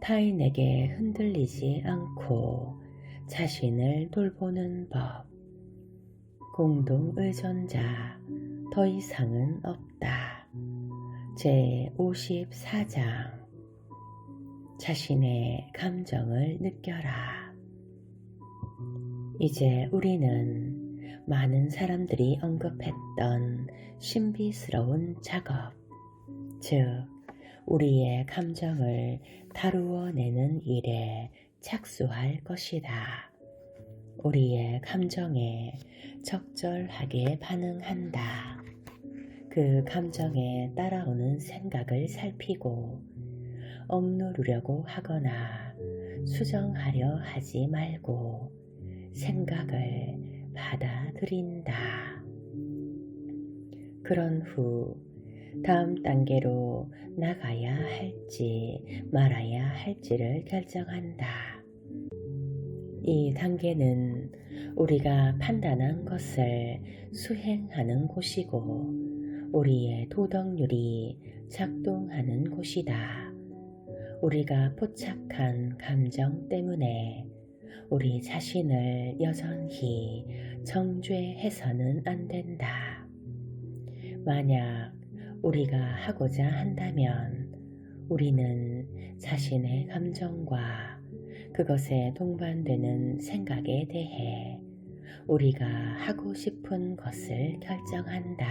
타인에게 흔들리지 않고 자신을 돌보는 법. 공동의존자 더 이상은 없다. 제54장 자신의 감정을 느껴라. 이제 우리는 많은 사람들이 언급했던 신비스러운 작업, 즉 우리의 감정을 다루어내는 일에 착수할 것이다. 우리의 감정에 적절하게 반응한다. 그 감정에 따라오는 생각을 살피고 억누르려고 하거나 수정하려 하지 말고 생각을 받아들인다. 그런 후 다음 단계로 나가야 할지 말아야 할지를 결정한다. 이 단계는 우리가 판단한 것을 수행하는 곳이고 우리의 도덕률이 작동하는 곳이다. 우리가 포착한 감정 때문에 우리 자신을 여전히 정죄해서는 안 된다. 만약 우리가 하고자 한다면 우리는 자신의 감정과 그것에 동반되는 생각에 대해 우리가 하고 싶은 것을 결정한다.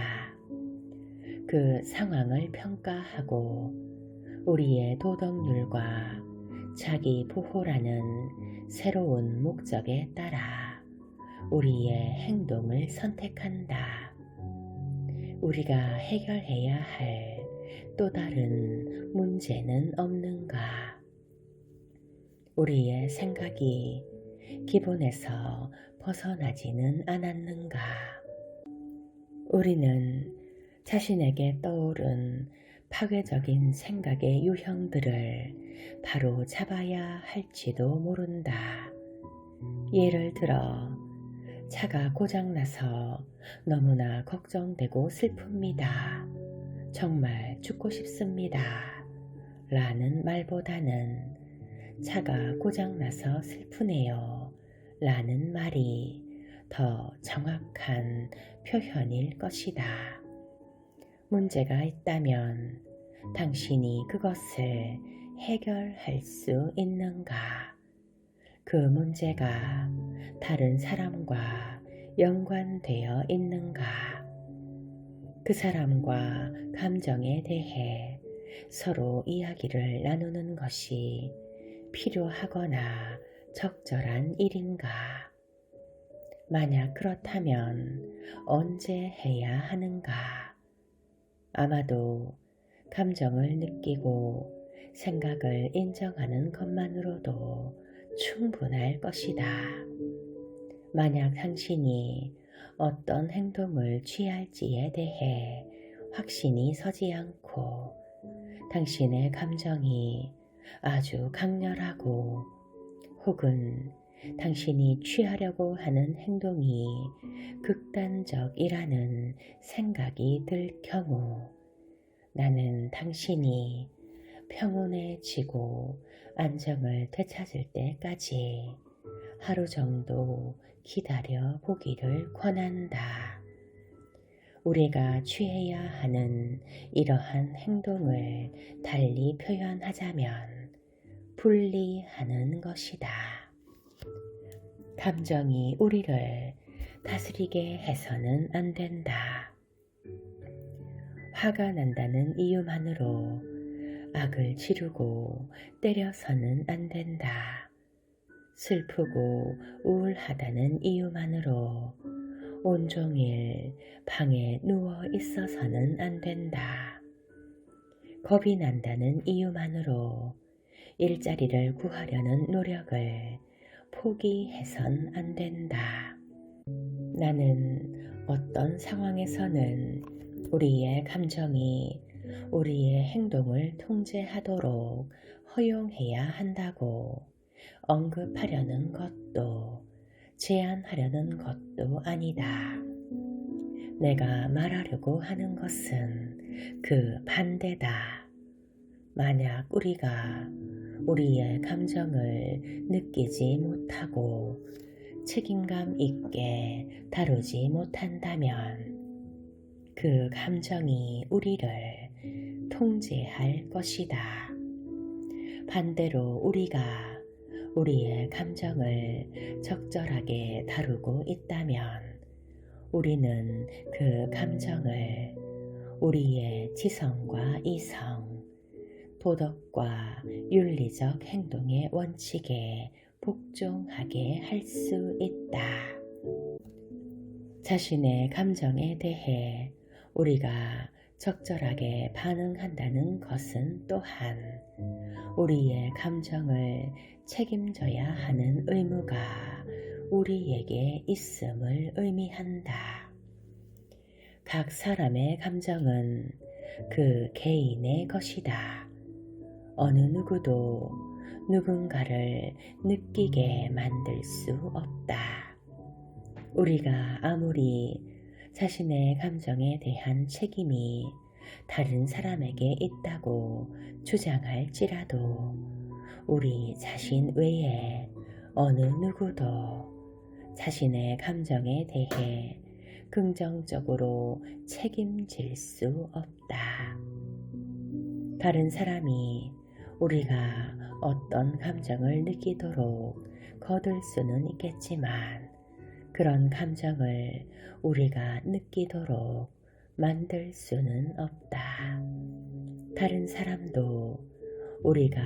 그 상황을 평가하고 우리의 도덕률과 자기 보호라는 새로운 목적에 따라 우리의 행동을 선택한다. 우리가 해결해야 할 또 다른 문제는 없는가? 우리의 생각이 기본에서 벗어나지는 않았는가? 우리는 자신에게 떠오른 파괴적인 생각의 유형들을 바로 잡아야 할지도 모른다. 예를 들어 차가 고장나서 너무나 걱정되고 슬픕니다. 정말 죽고 싶습니다. 라는 말보다는 차가 고장나서 슬프네요. 라는 말이 더 정확한 표현일 것이다. 문제가 있다면 당신이 그것을 해결할 수 있는가? 그 문제가 다른 사람과 연관되어 있는가? 그 사람과 감정에 대해 서로 이야기를 나누는 것이 필요하거나 적절한 일인가? 만약 그렇다면 언제 해야 하는가? 아마도 감정을 느끼고 생각을 인정하는 것만으로도 충분할 것이다. 만약 당신이 어떤 행동을 취할지에 대해 확신이 서지 않고 당신의 감정이 아주 강렬하고 혹은 당신이 취하려고 하는 행동이 극단적이라는 생각이 들 경우 나는 당신이 평온해지고 안정을 되찾을 때까지 하루 정도 기다려 보기를 권한다. 우리가 취해야 하는 이러한 행동을 달리 표현하자면 분리하는 것이다. 감정이 우리를 다스리게 해서는 안 된다. 화가 난다는 이유만으로 악을 지르고 때려서는 안 된다. 슬프고 우울하다는 이유만으로 온종일 방에 누워 있어서는 안 된다. 겁이 난다는 이유만으로 일자리를 구하려는 노력을 포기해선 안 된다. 나는 어떤 상황에서는 우리의 감정이 우리의 행동을 통제하도록 허용해야 한다고 언급하려는 것도 제안하려는 것도 아니다. 내가 말하려고 하는 것은 그 반대다. 만약 우리가 우리의 감정을 느끼지 못하고 책임감 있게 다루지 못한다면 그 감정이 우리를 통제할 것이다. 반대로 우리가 우리의 감정을 적절하게 다루고 있다면 우리는 그 감정을 우리의 지성과 이성, 도덕과 윤리적 행동의 원칙에 복종하게 할 수 있다. 자신의 감정에 대해 우리가 적절하게 반응한다는 것은 또한 우리의 감정을 책임져야 하는 의무가 우리에게 있음을 의미한다. 각 사람의 감정은 그 개인의 것이다. 어느 누구도 누군가를 느끼게 만들 수 없다. 우리가 아무리 자신의 감정에 대한 책임이 다른 사람에게 있다고 주장할지라도 우리 자신 외에 어느 누구도 자신의 감정에 대해 긍정적으로 책임질 수 없다. 다른 사람이 우리가 어떤 감정을 느끼도록 거둘 수는 있겠지만 그런 감정을 우리가 느끼도록 만들 수는 없다. 다른 사람도 우리가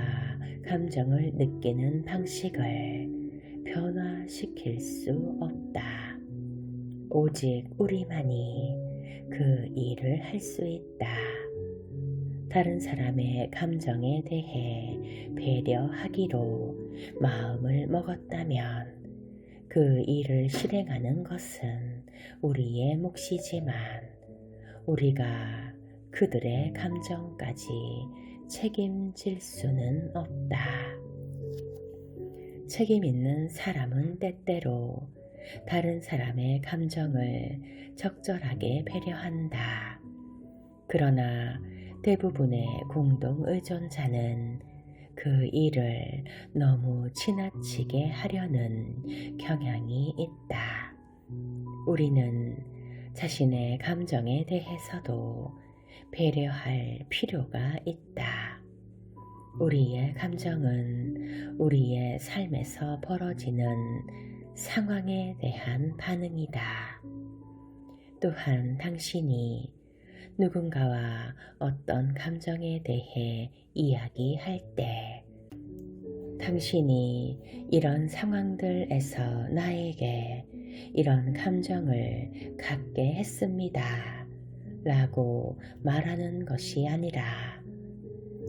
감정을 느끼는 방식을 변화시킬 수 없다. 오직 우리만이 그 일을 할 수 있다. 다른 사람의 감정에 대해 배려하기로 마음을 먹었다면 그 일을 실행하는 것은 우리의 몫이지만 우리가 그들의 감정까지 책임질 수는 없다. 책임 있는 사람은 때때로 다른 사람의 감정을 적절하게 배려한다. 그러나 대부분의 공동 의존자는 그 일을 너무 지나치게 하려는 경향이 있다. 우리는 자신의 감정에 대해서도 배려할 필요가 있다. 우리의 감정은 우리의 삶에서 벌어지는 상황에 대한 반응이다. 또한 당신이 누군가와 어떤 감정에 대해 이야기할 때 당신이 이런 상황들에서 나에게 이런 감정을 갖게 했습니다 라고 말하는 것이 아니라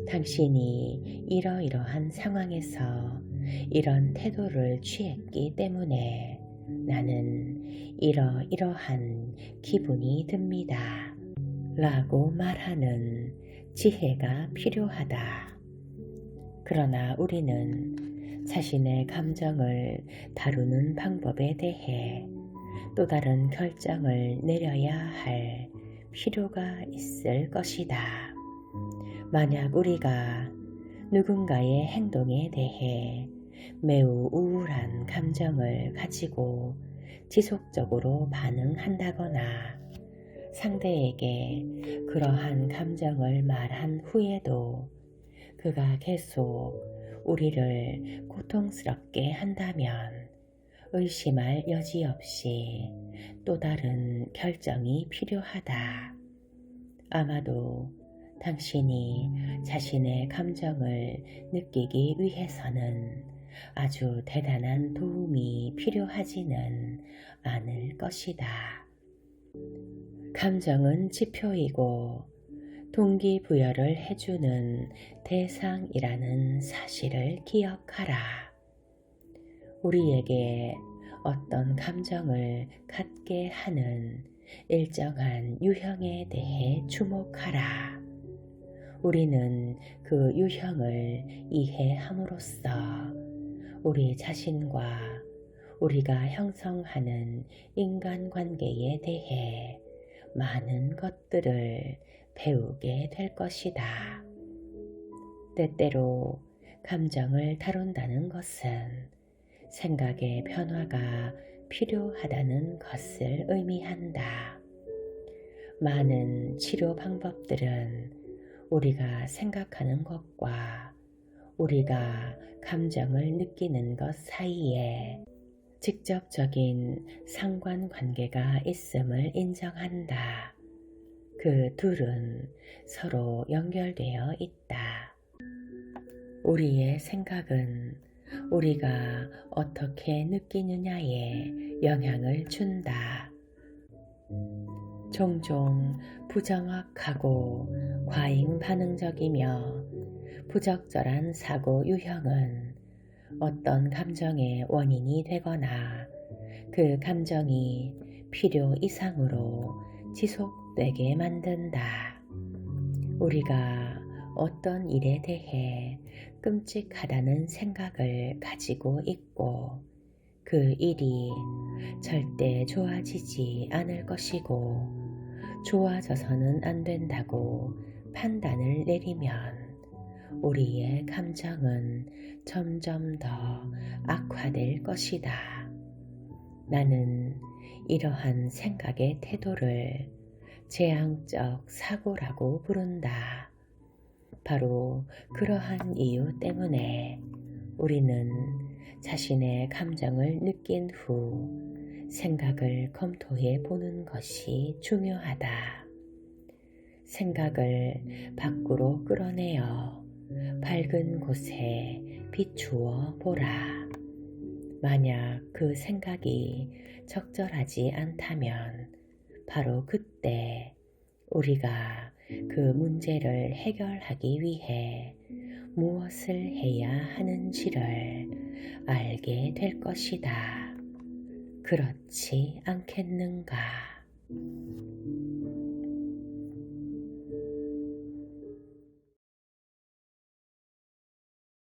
당신이 이러이러한 상황에서 이런 태도를 취했기 때문에 나는 이러이러한 기분이 듭니다 라고 말하는 지혜가 필요하다. 그러나 우리는 자신의 감정을 다루는 방법에 대해 또 다른 결정을 내려야 할 필요가 있을 것이다. 만약 우리가 누군가의 행동에 대해 매우 우울한 감정을 가지고 지속적으로 반응한다거나 상대에게 그러한 감정을 말한 후에도 그가 계속 우리를 고통스럽게 한다면 의심할 여지 없이 또 다른 결정이 필요하다. 아마도 당신이 자신의 감정을 느끼기 위해서는 아주 대단한 도움이 필요하지는 않을 것이다. 감정은 지표이고 동기부여를 해주는 대상이라는 사실을 기억하라. 우리에게 어떤 감정을 갖게 하는 일정한 유형에 대해 주목하라. 우리는 그 유형을 이해함으로써 우리 자신과 우리가 형성하는 인간관계에 대해 많은 것들을 배우게 될 것이다. 때때로 감정을 다룬다는 것은 생각의 변화가 필요하다는 것을 의미한다. 많은 치료 방법들은 우리가 생각하는 것과 우리가 감정을 느끼는 것 사이에 직접적인 상관관계가 있음을 인정한다. 그 둘은 서로 연결되어 있다. 우리의 생각은 우리가 어떻게 느끼느냐에 영향을 준다. 종종 부정확하고 과잉 반응적이며 부적절한 사고 유형은 어떤 감정의 원인이 되거나 그 감정이 필요 이상으로 지속되게 만든다. 우리가 어떤 일에 대해 끔찍하다는 생각을 가지고 있고 그 일이 절대 좋아지지 않을 것이고 좋아져서는 안 된다고 판단을 내리면 우리의 감정은 점점 더 악화될 것이다. 나는 이러한 생각의 태도를 재앙적 사고라고 부른다. 바로 그러한 이유 때문에 우리는 자신의 감정을 느낀 후 생각을 검토해 보는 것이 중요하다. 생각을 밖으로 끌어내어 밝은 곳에 비추어 보라. 만약 그 생각이 적절하지 않다면 바로 그때 우리가 그 문제를 해결하기 위해 무엇을 해야 하는지를 알게 될 것이다. 그렇지 않겠는가?